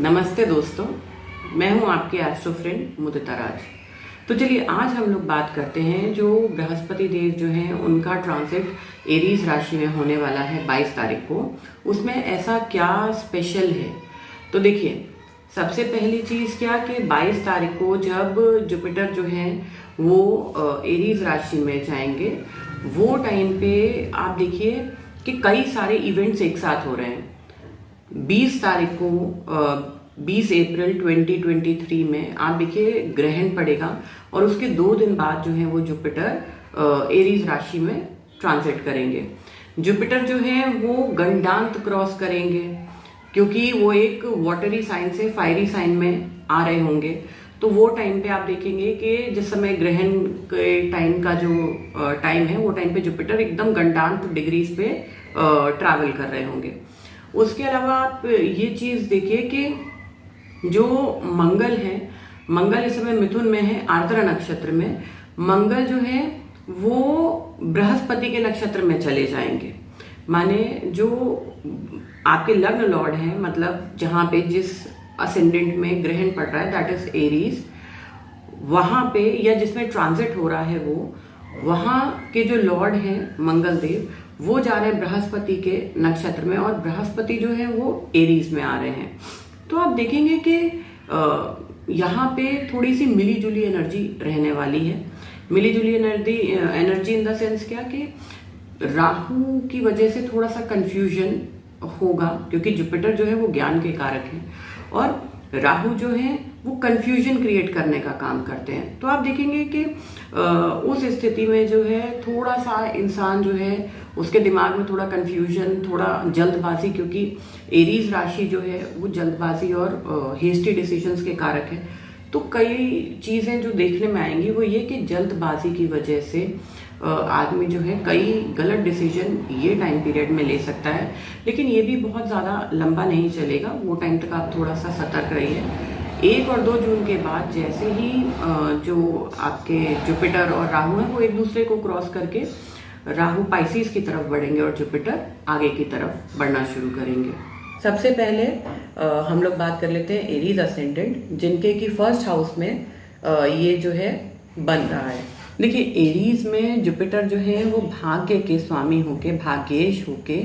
नमस्ते दोस्तों, मैं हूं आपके एस्ट्रो फ्रेंड मुदिता राज। तो चलिए आज हम लोग बात करते हैं जो बृहस्पति देव जो हैं उनका ट्रांजिट एरीज राशि में होने वाला है 22 तारीख को। उसमें ऐसा क्या स्पेशल है? तो देखिए, सबसे पहली चीज़ क्या कि 22 तारीख को जब जुपिटर जो है वो एरीज राशि में जाएंगे, वो टाइम पे आप देखिए कि कई सारे इवेंट्स एक साथ हो रहे हैं। 20 तारीख को 20 अप्रैल 2023 में आप देखिए ग्रहण पड़ेगा और उसके 2 दिन बाद जो है वो जुपिटर एरीज राशि में ट्रांजिट करेंगे। जुपिटर जो है वो गंडांत क्रॉस करेंगे क्योंकि वो एक वाटरी साइन से फायरी साइन में आ रहे होंगे। तो वो टाइम पे आप देखेंगे कि जिस समय ग्रहण के टाइम का जो टाइम है वो टाइम पे जुपिटर एकदम गंडांत डिग्रीज पे ट्रैवल कर रहे होंगे। उसके अलावा आप ये चीज़ देखिए कि जो मंगल है, मंगल इस समय मिथुन में है, आर्द्रा नक्षत्र में। मंगल जो है वो बृहस्पति के नक्षत्र में चले जाएंगे। माने जो आपके लग्न लॉर्ड हैं, मतलब जहाँ पे जिस असेंडेंट में ग्रहण पड़ रहा है दैट इज एरीज, वहाँ पे या जिसमें ट्रांजिट हो रहा है वो वहाँ के जो लॉर्ड हैं मंगल देव वो जा रहे हैं बृहस्पति के नक्षत्र में और बृहस्पति जो है वो एरीज में आ रहे हैं। तो आप देखेंगे कि यहाँ पे थोड़ी सी मिली जुली एनर्जी रहने वाली है। मिली जुली एनर्जी इन द सेंस क्या कि राहु की वजह से थोड़ा सा कंफ्यूजन होगा क्योंकि जुपिटर जो है वो ज्ञान के कारक है और राहु जो है वो कंफ्यूजन क्रिएट करने का काम करते हैं। तो आप देखेंगे कि उस स्थिति में जो है थोड़ा सा इंसान जो है उसके दिमाग में थोड़ा कंफ्यूजन, थोड़ा जल्दबाजी, क्योंकि एरीज राशि जो है वो जल्दबाजी और हेस्टी डिसीजंस के कारक है। तो कई चीज़ें जो देखने में आएंगी वो ये कि जल्दबाजी की वजह से आदमी जो है कई गलत डिसीजन ये टाइम पीरियड में ले सकता है, लेकिन ये भी बहुत ज़्यादा लंबा नहीं चलेगा। वो टाइम तक आप थोड़ा सा सतर्क रहिए। 1 और 2 जून के बाद जैसे ही जो आपके जुपिटर और राहु हैं वो एक दूसरे को क्रॉस करके राहु पाइसिस की तरफ बढ़ेंगे और जुपिटर आगे की तरफ बढ़ना शुरू करेंगे। सबसे पहले हम लोग बात कर लेते हैं एरीज असेंडेंट, जिनके कि फर्स्ट हाउस में ये जो है बन रहा है। देखिए, एरीज में जुपिटर जो है वो भाग्य के स्वामी होके, भाग्येश होके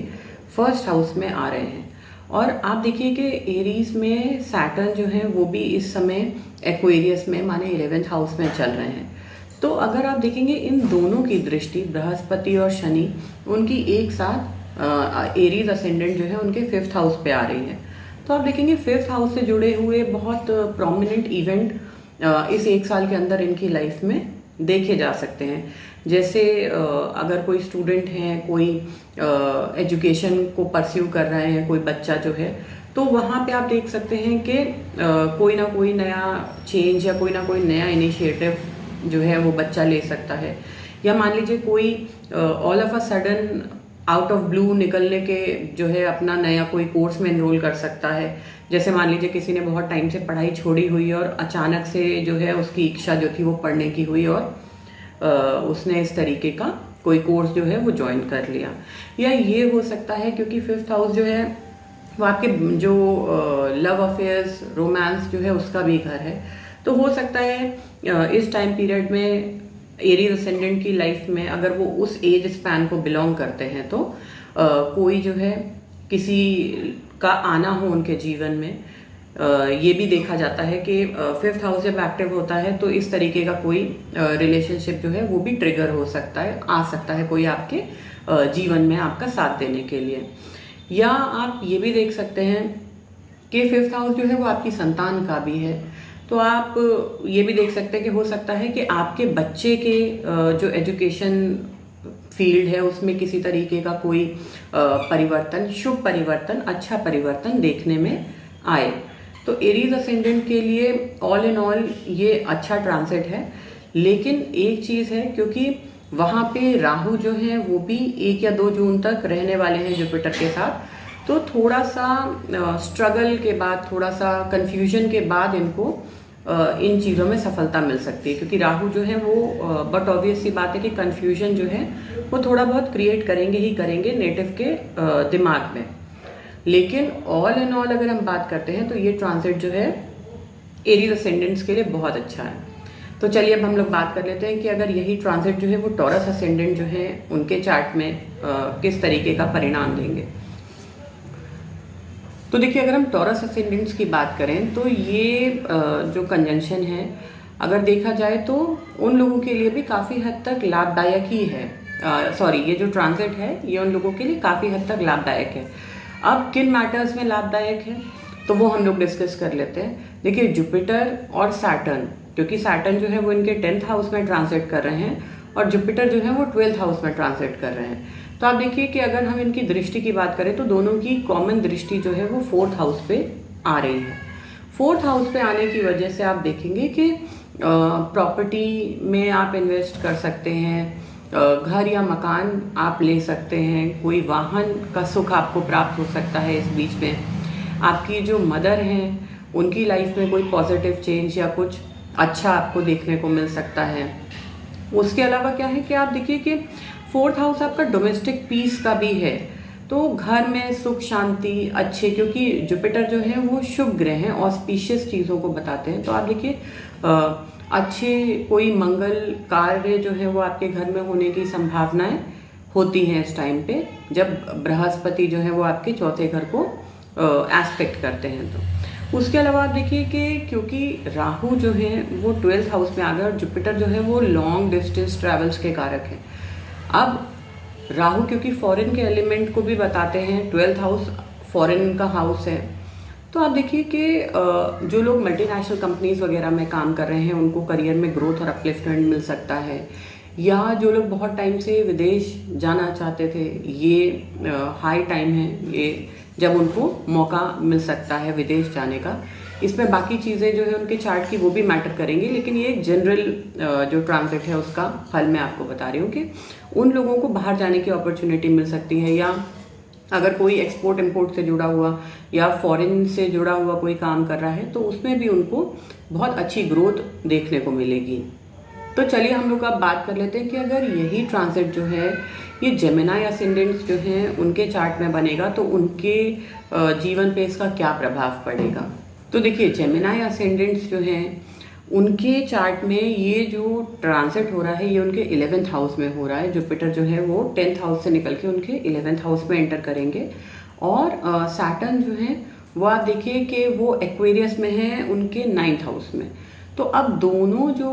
फर्स्ट हाउस में आ रहे हैं। और आप देखिए कि एरीज में सैटर्न जो है वो भी इस समय एक्वेरियस में माने 11th हाउस में चल रहे हैं। तो अगर आप देखेंगे इन दोनों की दृष्टि, बृहस्पति और शनि, उनकी एक साथ एरीज असेंडेंट जो है उनके 5th हाउस पे आ रही है। तो आप देखेंगे 5th हाउस से जुड़े हुए बहुत प्रोमिनेंट इवेंट इस 1 साल के अंदर इनकी लाइफ में देखे जा सकते हैं। जैसे अगर कोई स्टूडेंट हैं, कोई एजुकेशन को परस्यू कर रहे हैं, कोई बच्चा जो है, तो वहाँ पे आप देख सकते हैं कि कोई ना कोई नया चेंज या कोई ना कोई नया इनिशिएटिव जो है वो बच्चा ले सकता है। या मान लीजिए कोई all of a sudden out of blue निकलने के जो है अपना नया कोई कोर्स में एनरोल कर सकता है। जैसे मान लीजिए किसी ने बहुत टाइम से पढ़ाई छोड़ी हुई और अचानक से जो है उसकी इच्छा जो थी वो पढ़ने की हुई और उसने इस तरीके का कोई कोर्स जो है वो ज्वाइन कर लिया। या ये हो सकता है क्योंकि 5th हाउस जो है वो आपके जो लव अफेयर्स, रोमांस जो है उसका भी घर है। तो हो सकता है इस टाइम पीरियड में एरीज असेंडेंट की लाइफ में अगर वो उस एज स्पैन को बिलोंग करते हैं तो कोई जो है किसी का आना हो उनके जीवन में। ये भी देखा जाता है कि 5th हाउस जब एक्टिव होता है तो इस तरीके का कोई रिलेशनशिप जो है वो भी ट्रिगर हो सकता है, आ सकता है कोई आपके जीवन में आपका साथ देने के लिए। या आप ये भी देख सकते हैं कि 5th हाउस जो है वो आपकी संतान का भी है। तो आप ये भी देख सकते हैं कि हो सकता है कि आपके बच्चे के जो एजुकेशन फील्ड है उसमें किसी तरीके का कोई परिवर्तन, शुभ परिवर्तन, अच्छा परिवर्तन देखने में आए। तो एरीज असेंडेंट के लिए ऑल इन ऑल ये अच्छा ट्रांसिट है। लेकिन एक चीज़ है, क्योंकि वहाँ पे राहु जो है वो भी 1 या 2 जून तक रहने वाले हैं जुपिटर के साथ, तो थोड़ा सा स्ट्रगल के बाद, थोड़ा सा कंफ्यूजन के बाद इनको इन चीज़ों में सफलता मिल सकती है। क्योंकि राहु जो है वो बट ऑब्वियस सी बात है कि कंफ्यूजन जो है वो थोड़ा बहुत क्रिएट करेंगे ही करेंगे नेटिव के दिमाग में। लेकिन ऑल एंड ऑल अगर हम बात करते हैं तो ये ट्रांजिट जो है एरीज असेंडेंट्स के लिए बहुत अच्छा है। तो चलिए अब हम लोग बात कर लेते हैं कि अगर यही ट्रांजिट जो है वो टॉरस असेंडेंट जो है उनके चार्ट में किस तरीके का परिणाम देंगे। तो देखिए, अगर हम टॉरस असेंडेंट्स की बात करें तो ये जो कंजंक्शन है अगर देखा जाए तो उन लोगों के लिए भी काफ़ी हद तक लाभदायक ही है। ये जो ट्रांजिट है ये उन लोगों के लिए काफ़ी हद तक लाभदायक है। अब किन मैटर्स में लाभदायक है तो वो हम लोग डिस्कस कर लेते हैं। देखिए, जुपिटर और सैटर्न, क्योंकि सैटर्न जो है वो इनके 10th हाउस में ट्रांजिट कर रहे हैं और जुपिटर जो है वो 12th हाउस में ट्रांजिट कर रहे हैं। तो आप देखिए कि अगर हम इनकी दृष्टि की बात करें तो दोनों की कॉमन दृष्टि जो है वो 4th हाउस पे आ रही है। 4th हाउस पे आने की वजह से आप देखेंगे कि प्रॉपर्टी में आप इन्वेस्ट कर सकते हैं, घर या मकान आप ले सकते हैं, कोई वाहन का सुख आपको प्राप्त हो सकता है। इस बीच में आपकी जो मदर हैं उनकी लाइफ में कोई पॉजिटिव चेंज या कुछ अच्छा आपको देखने को मिल सकता है। उसके अलावा क्या है कि आप देखिए कि 4th हाउस आपका डोमेस्टिक पीस का भी है, तो घर में सुख शांति अच्छे, क्योंकि जुपिटर जो है वो शुभ ग्रह हैं, ऑस्पिशियस चीज़ों को बताते हैं। तो आप देखिए अच्छे कोई मंगल कार्य जो है वो आपके घर में होने की संभावनाएं होती हैं इस टाइम पे, जब बृहस्पति जो है वो आपके 4थे घर को एस्पेक्ट करते हैं। तो उसके अलावा आप देखिए कि क्योंकि राहु जो है वो 12th हाउस में आ गया और जुपिटर जो है वो लॉन्ग डिस्टेंस ट्रैवल्स के कारक है। अब राहु क्योंकि फॉरेन के एलिमेंट को भी बताते हैं, 12th हाउस फॉरेन का हाउस है। तो आप देखिए कि जो लोग मल्टीनेशनल कंपनीज वगैरह में काम कर रहे हैं उनको करियर में ग्रोथ और अपलिफ्टमेंट मिल सकता है, या जो लोग बहुत टाइम से विदेश जाना चाहते थे ये हाई टाइम है ये जब उनको मौका मिल सकता है विदेश जाने का। इसमें बाकी चीज़ें जो है उनके चार्ट की वो भी मैटर करेंगी, लेकिन ये एक जनरल जो ट्रांजिट है उसका फल मैं आपको बता रही हूँ कि उन लोगों को बाहर जाने की अपॉर्चुनिटी मिल सकती है, या अगर कोई एक्सपोर्ट इंपोर्ट से जुड़ा हुआ या फॉरेन से जुड़ा हुआ कोई काम कर रहा है तो उसमें भी उनको बहुत अच्छी ग्रोथ देखने को मिलेगी। तो चलिए हम लोग अब बात कर लेते हैं कि अगर यही ट्रांजिट जो है ये जेमिनी असेंडेंट्स जो हैं उनके चार्ट में बनेगा तो उनके जीवन पे इसका क्या प्रभाव पड़ेगा। तो देखिए, जेमिनी असेंडेंट्स जो हैं उनके चार्ट में ये जो ट्रांजिट हो रहा है ये उनके 11th हाउस में हो रहा है। जुपिटर जो है वो 10th हाउस से निकल के उनके 11th हाउस में एंटर करेंगे, और सैटर्न जो है वो आप देखिए कि वो एक्वेरियस में है उनके 9th हाउस में। तो अब दोनों जो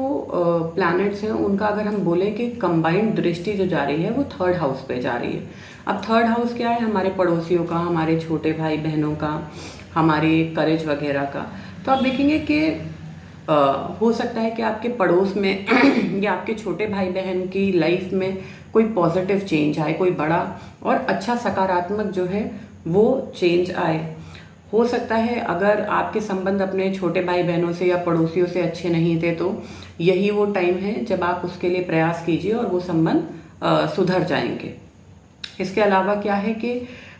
प्लैनेट्स हैं उनका अगर हम बोले कि कंबाइंड दृष्टि जो जा रही है वो 3rd हाउस पे जा रही है। अब 3rd हाउस क्या है? हमारे पड़ोसियों का, हमारे छोटे भाई बहनों का, हमारे करेज वगैरह का। तो आप देखेंगे कि हो सकता है कि आपके पड़ोस में या आपके छोटे भाई बहन की लाइफ में कोई पॉजिटिव चेंज आए, कोई बड़ा और अच्छा सकारात्मक जो है वो चेंज आए। हो सकता है अगर आपके संबंध अपने छोटे भाई बहनों से या पड़ोसियों से अच्छे नहीं थे तो यही वो टाइम है जब आप उसके लिए प्रयास कीजिए और वो संबंध सुधर जाएंगे। इसके अलावा क्या है कि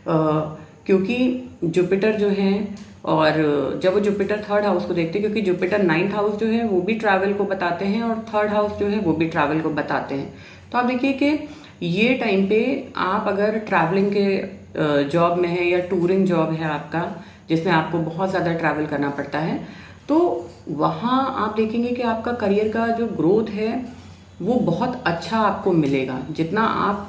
क्योंकि जुपिटर जो है, और जब वो जुपिटर 3rd हाउस को देखते हैं, क्योंकि जुपिटर 9th हाउस जो है वो भी ट्रैवल को बताते हैं और 3rd हाउस जो है वो भी ट्रैवल को बताते हैं। तो आप देखिए कि ये टाइम पे आप अगर ट्रैवलिंग के जॉब में है या टूरिंग जॉब है आपका जिसमें आपको बहुत ज़्यादा ट्रैवल करना पड़ता है, तो वहाँ आप देखेंगे कि आपका करियर का जो ग्रोथ है वो बहुत अच्छा आपको मिलेगा। जितना आप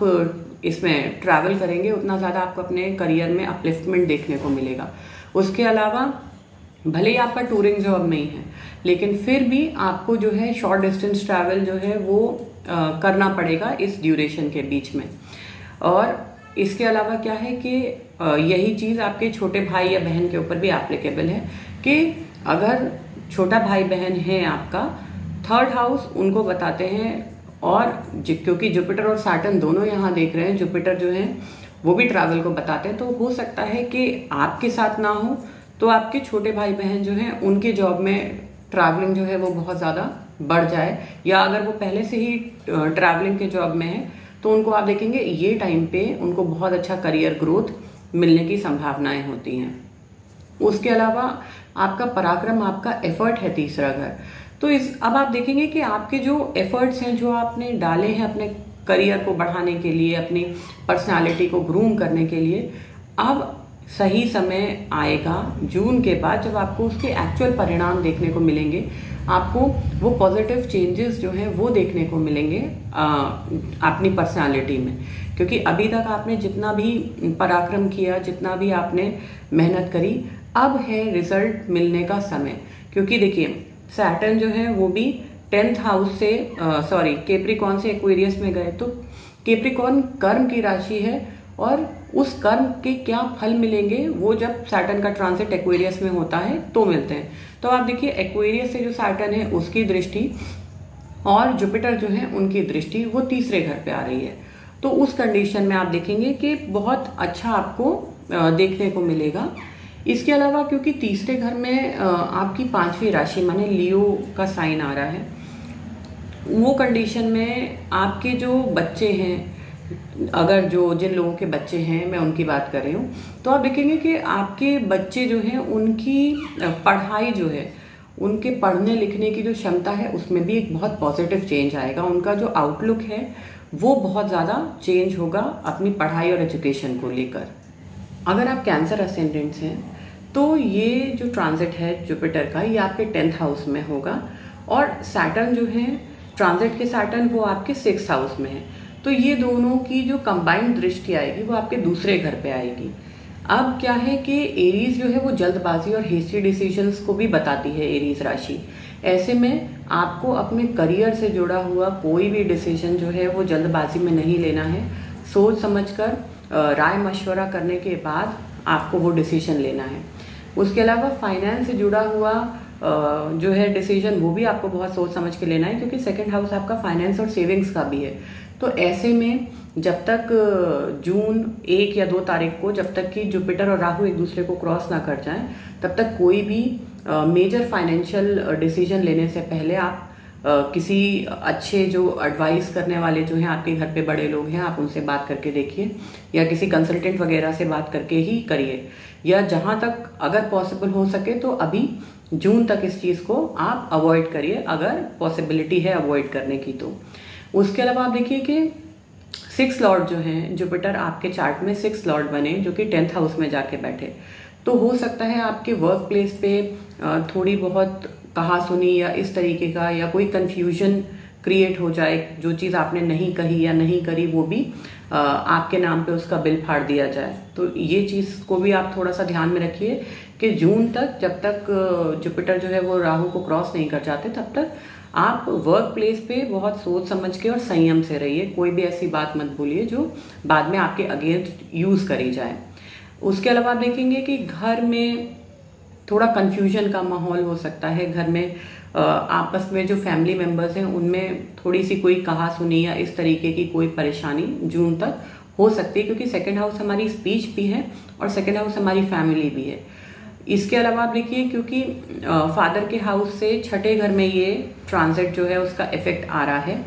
इसमें ट्रैवल करेंगे उतना ज़्यादा आपको अपने करियर में अपलिफ्टमेंट देखने को मिलेगा। उसके अलावा भले ही आपका टूरिंग जॉब नहीं है लेकिन फिर भी आपको जो है शॉर्ट डिस्टेंस ट्रैवल जो है वो करना पड़ेगा इस ड्यूरेशन के बीच में। और इसके अलावा क्या है कि यही चीज़ आपके छोटे भाई या बहन के ऊपर भी एप्लीकेबल है कि अगर छोटा भाई बहन है आपका, 3rd हाउस उनको बताते हैं, और क्योंकि जुपिटर और सैटर्न दोनों यहाँ देख रहे हैं, जुपिटर जो है वो भी ट्रैवल को बताते हैं। तो हो सकता है कि आपके साथ ना हो तो आपके छोटे भाई बहन जो हैं उनके जॉब में ट्रैवलिंग जो है वो बहुत ज़्यादा बढ़ जाए, या अगर वो पहले से ही ट्रैवलिंग के जॉब में है तो उनको आप देखेंगे ये टाइम पे उनको बहुत अच्छा करियर ग्रोथ मिलने की संभावनाएं होती हैं। उसके अलावा आपका पराक्रम, आपका एफर्ट है 3रा घर। तो अब आप देखेंगे कि आपके जो एफर्ट्स हैं जो आपने डाले हैं अपने करियर को बढ़ाने के लिए, अपनी पर्सनालिटी को ग्रूम करने के लिए, अब सही समय आएगा जून के बाद, जब आपको उसके एक्चुअल परिणाम देखने को मिलेंगे, आपको वो पॉजिटिव चेंजेस जो हैं वो देखने को मिलेंगे अपनी पर्सनालिटी में। क्योंकि अभी तक आपने जितना भी पराक्रम किया, जितना भी आपने मेहनत करी, अब है रिजल्ट मिलने का समय। क्योंकि देखिए सैटर्न जो है वो भी 10th हाउस से कैप्रिकॉर्न से एक्वेरियस में गए, तो कैप्रिकॉर्न कर्म की राशि है और उस कर्म के क्या फल मिलेंगे वो जब सैटर्न का ट्रांसिट एक्वेरियस में होता है तो मिलते हैं। तो आप देखिए एक्वेरियस से जो सैटर्न है उसकी दृष्टि और जुपिटर जो है उनकी दृष्टि वो तीसरे घर पे आ रही है। तो उस कंडीशन में आप देखेंगे कि बहुत अच्छा आपको देखने को मिलेगा। इसके अलावा क्योंकि तीसरे घर में आपकी 5वीं राशि माने लियो का साइन आ रहा है, वो कंडीशन में आपके जो बच्चे हैं, अगर जिन लोगों के बच्चे हैं मैं उनकी बात कर रही हूँ, तो आप देखेंगे कि आपके बच्चे जो हैं उनकी पढ़ाई जो है, उनके पढ़ने लिखने की जो क्षमता है उसमें भी एक बहुत पॉजिटिव चेंज आएगा। उनका जो आउटलुक है वो बहुत ज़्यादा चेंज होगा अपनी पढ़ाई और एजुकेशन को लेकर। अगर आप कैंसर असेंडेंट्स हैं तो ये जो ट्रांजिट है जुपिटर का ये आपके 10th हाउस में होगा, और सैटर्न जो है ट्रांजिट के सैटर्न वो आपके 6th हाउस में है। तो ये दोनों की जो कंबाइंड दृष्टि आएगी वो आपके दूसरे घर पे आएगी। अब क्या है कि एरीज जो है वो जल्दबाजी और हेस्टी डिसीजंस को भी बताती है एरीज राशि। ऐसे में आपको अपने करियर से जुड़ा हुआ कोई भी डिसीजन जो है वो जल्दबाजी में नहीं लेना है। सोच समझकर राय मशवरा करने के बाद आपको वो डिसीजन लेना है। उसके अलावा फाइनेंस से जुड़ा हुआ जो है डिसीजन वो भी आपको बहुत सोच समझ के लेना है, क्योंकि 2nd हाउस आपका फाइनेंस और सेविंग्स का भी है। तो ऐसे में जब तक जून 1 या 2 तारीख को, जब तक कि जुपिटर और राहु एक दूसरे को क्रॉस ना कर जाएं, तब तक कोई भी मेजर फाइनेंशियल डिसीजन लेने से पहले आप किसी अच्छे जो एडवाइस करने वाले जो हैं आपके घर पे बड़े लोग हैं, आप उनसे बात करके देखिए, या किसी कंसल्टेंट वगैरह से बात करके ही करिए, या जहाँ तक अगर पॉसिबल हो सके तो अभी जून तक इस चीज़ को आप अवॉइड करिए, अगर पॉसिबिलिटी है अवॉइड करने की तो। उसके अलावा आप देखिए कि 6 लॉर्ड जो हैं जुपिटर आपके चार्ट में 6 लॉर्ड बने, जो कि 10th हाउस में जाके बैठे, तो हो सकता है आपके वर्क प्लेस पे थोड़ी बहुत कहा सुनी या इस तरीके का या कोई कंफ्यूजन क्रिएट हो जाए, जो चीज़ आपने नहीं कही या नहीं करी वो भी आपके नाम पे उसका बिल फाड़ दिया जाए। तो ये चीज़ को भी आप थोड़ा सा ध्यान में रखिए कि जून तक, जब तक जुपिटर जो है वो राहु को क्रॉस नहीं कर जाते, तब तक आप वर्क प्लेस पे बहुत सोच समझ के और संयम से रहिए। कोई भी ऐसी बात मत बोलिए जो बाद में आपके अगेंस्ट यूज़ करी जाए। उसके अलावा आप देखेंगे कि घर में थोड़ा कन्फ्यूजन का माहौल हो सकता है। घर में आपस में जो फैमिली मेम्बर्स हैं उनमें थोड़ी सी कोई कहा सुनी या इस तरीके की कोई परेशानी जून तक हो सकती है, क्योंकि 2nd हाउस हमारी स्पीच भी है और 2nd हाउस हमारी फैमिली भी है। इसके अलावा आप देखिए क्योंकि फादर के हाउस से 6ठे घर में ये ट्रांजिट जो है उसका इफेक्ट आ रहा है,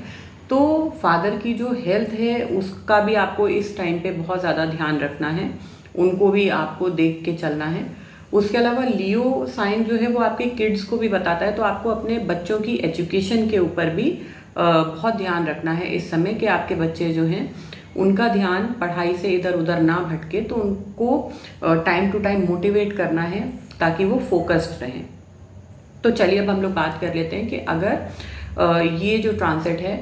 तो फादर की जो हेल्थ है उसका भी आपको इस टाइम पे बहुत ज़्यादा ध्यान रखना है, उनको भी आपको देख के चलना है। उसके अलावा लियो साइन जो है वो आपके किड्स को भी बताता है, तो आपको अपने बच्चों की एजुकेशन के ऊपर भी बहुत ध्यान रखना है इस समय, कि आपके बच्चे जो हैं उनका ध्यान पढ़ाई से इधर उधर ना भटके, तो उनको टाइम टू टाइम मोटिवेट करना है ताकि वो फोकस्ड रहें। तो चलिए अब हम लोग बात कर लेते हैं कि अगर ये जो ट्रांजिट है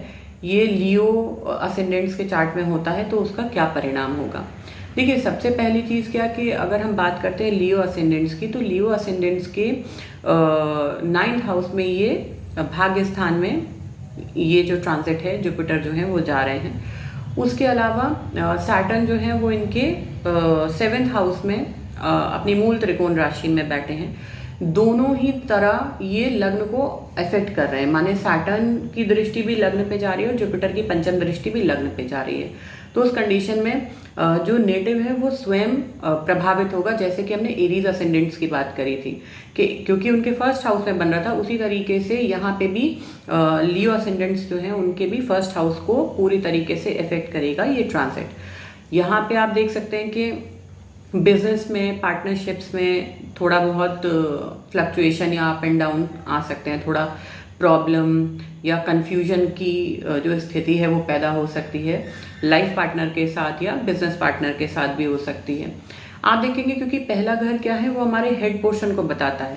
ये लियो असेंडेंट्स के चार्ट में होता है तो उसका क्या परिणाम होगा। देखिए सबसे पहली चीज़ क्या कि अगर हम बात करते हैं लियो असेंडेंट्स की, तो लियो असेंडेंट्स के 9th हाउस में ये भाग्य स्थान में ये जो ट्रांजिट है जुपिटर जो है वो जा रहे हैं। उसके अलावा सैटर्न जो है वो इनके 7th हाउस में अपनी मूल त्रिकोण राशि में बैठे हैं। दोनों ही तरह ये लग्न को अफेक्ट कर रहे हैं, माने सैटर्न की दृष्टि भी लग्न पे जा रही है और जुपिटर की पंचम दृष्टि भी लग्न पे जा रही है। तो उस कंडीशन में जो नेटिव है वो स्वयं प्रभावित होगा, जैसे कि हमने एरीज असेंडेंट्स की बात करी थी कि क्योंकि उनके 1st हाउस में बन रहा था, उसी तरीके से यहाँ पे भी लियो असेंडेंट्स जो हैं उनके भी 1st हाउस को पूरी तरीके से इफेक्ट करेगा ये ट्रांजिट। यहाँ पे आप देख सकते हैं कि बिजनेस में, पार्टनरशिप्स में थोड़ा बहुत फ्लक्चुएशन या अप एंड डाउन आ सकते हैं, थोड़ा प्रॉब्लम या कंफ्यूजन की जो स्थिति है वो पैदा हो सकती है, लाइफ पार्टनर के साथ या बिजनेस पार्टनर के साथ भी हो सकती है। आप देखेंगे क्योंकि पहला घर क्या है, वो हमारे हेड पोर्शन को बताता है,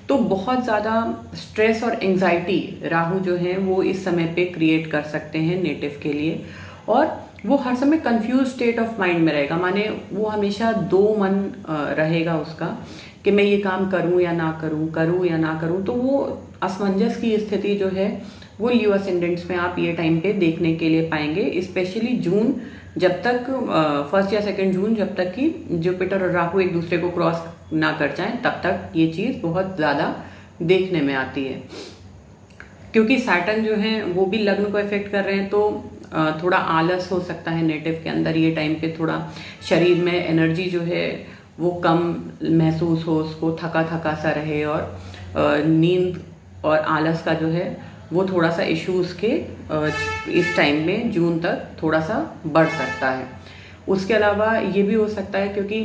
तो बहुत ज़्यादा स्ट्रेस और एंजाइटी राहु जो है वो इस समय पे क्रिएट कर सकते हैं नेटिव के लिए। और वो हर समय कंफ्यूज स्टेट ऑफ माइंड में रहेगा, माने वो हमेशा दो मन रहेगा उसका कि मैं ये काम करूं या ना करूं, करूं या ना करूं। तो वो असमंजस की स्थिति जो है वो लियो असेंडेंट्स में आप ये टाइम पे देखने के लिए पाएंगे, स्पेशली जून, जब तक 1 या 2 जून, जब तक कि जुपिटर और राहु एक दूसरे को क्रॉस ना कर जाएं, तब तक ये चीज़ बहुत ज़्यादा देखने में आती है। क्योंकि सैटर्न जो है वो भी लग्न को इफेक्ट कर रहे हैं, तो थोड़ा आलस हो सकता है नेटिव के अंदर ये टाइम पे, थोड़ा शरीर में एनर्जी जो है वो कम महसूस हो, उसको थका थका सा रहे, और नींद और आलस का जो है वो थोड़ा सा इश्यूज के इस टाइम में जून तक थोड़ा सा बढ़ सकता है। उसके अलावा ये भी हो सकता है क्योंकि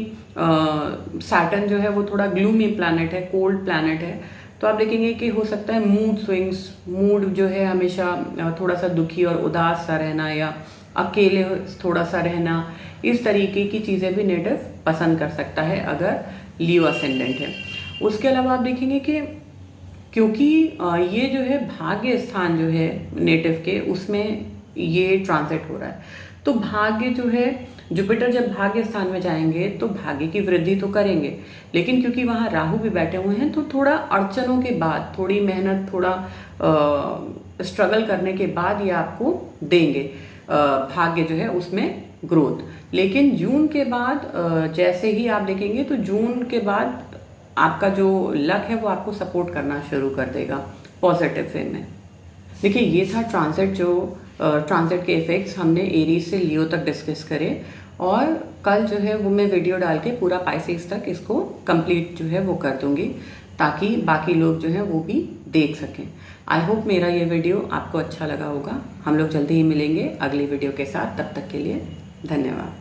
सैटर्न जो है वो थोड़ा ग्लूमी प्लैनेट है, कोल्ड प्लैनेट है, तो आप देखेंगे कि हो सकता है मूड स्विंग्स, मूड जो है हमेशा थोड़ा सा दुखी और उदास सा रहना, या अकेले थोड़ा सा रहना, इस तरीके की चीज़ें भी नेटिव पसंद कर सकता है अगर लियो असेंडेंट है। उसके अलावा आप देखेंगे कि क्योंकि ये जो है भाग्य स्थान जो है नेटिव के, उसमें ये ट्रांजिट हो रहा है, तो भाग्य जो है, जुपिटर जब भाग्य स्थान में जाएंगे तो भाग्य की वृद्धि तो करेंगे, लेकिन क्योंकि वहाँ राहु भी बैठे हुए हैं तो थोड़ा अड़चनों के बाद, थोड़ी मेहनत, थोड़ा स्ट्रगल करने के बाद ये आपको देंगे भाग्य जो है उसमें ग्रोथ। लेकिन जून के बाद जैसे ही आप देखेंगे तो जून के बाद आपका जो लक है वो आपको सपोर्ट करना शुरू कर देगा पॉजिटिव वे में। देखिए, ये था ट्रांजिट के इफेक्ट्स हमने एरीज से लियो तक डिस्कस करे, और कल जो है वो मैं वीडियो डाल के पूरा पाइसेस तक इसको कंप्लीट जो है वो कर दूंगी, ताकि बाकी लोग जो है वो भी देख सकें। आई होप मेरा ये वीडियो आपको अच्छा लगा होगा। हम लोग जल्दी ही मिलेंगे अगली वीडियो के साथ, तब तक के लिए धन्यवाद।